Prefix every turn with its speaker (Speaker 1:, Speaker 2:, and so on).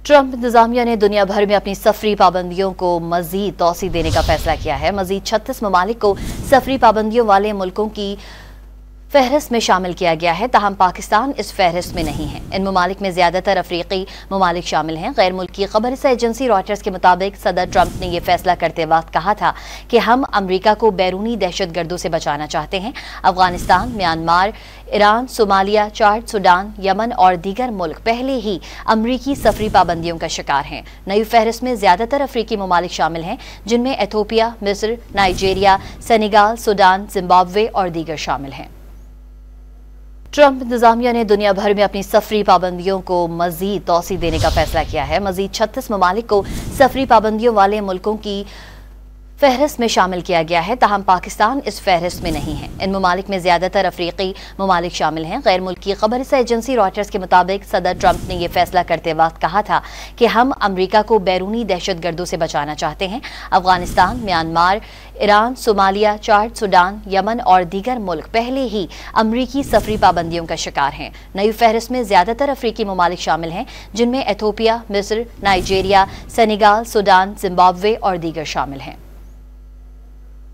Speaker 1: Trump इंतजामिया ने दुनिया भर में अपनी सफरी पाबंदियों को मजीद तोसी देने का फैसला किया है। मजीद 36 ममालिक को सफरी पाबंदियों वाले मुल्कों की फहरिस्त में शामिल किया गया है, ताहम पाकिस्तान इस फहरिस्त में नहीं है। इन ममालिक में ज्यादातर अफ्रीकी ममालिक शामिल हैं। गैर मुल्की खबरसा एजेंसी रॉयटर्स के मुताबिक सदर ट्रंप ने यह फैसला करते वक्त कहा था कि हम अमरीका को बैरूनी दहशतगर्दों से बचाना चाहते हैं। Afghanistan, Myanmar, Iran, Somalia, Chad, Sudan, Yemen और दीगर मुल्क पहले ही अमरीकी सफरी पाबंदियों का शिकार हैं। नई फहरिस्त में ज्यादातर अफ्रीकी ममालिक शामिल हैं, जिनमें एथोपिया, मिस्र, नाइजीरिया, सेनेगाल, सूडान, जिम्बाब्वे और दीगर शामिल हैं। ट्रंप इंतजामिया ने दुनिया भर में अपनी सफरी पाबंदियों को मजीद तोसी देने का फैसला किया है। मजीद 36 ममालिक को सफरी पाबंदियों वाले मुल्कों की फहरिस्त में शामिल किया गया है, ताहम पाकिस्तान इस फहरिस्त में नहीं है। इन ममालिक में ज्यादातर अफ्रीकी ममालिक शामिल हैं। गैर मुल्की खबरसा एजेंसी रॉयटर्स के मुताबिक सदर ट्रंप ने यह फैसला करते वक्त कहा था कि हम अमरीका को बैरूनी दहशतगर्दों से बचाना चाहते हैं। Afghanistan, Myanmar, Iran, Somalia, Chad, Sudan, Yemen और दीगर मुल्क पहले ही अमरीकी सफरी पाबंदियों का शिकार हैं। नई फहरिस्त में ज्यादातर अफ्रीकी ममालिक शामिल हैं, जिनमें एथोपिया, मिस्र, नाइजीरिया, सेनेगाल, सूडान, जिम्बाब्वे और दीगर शामिल हैं।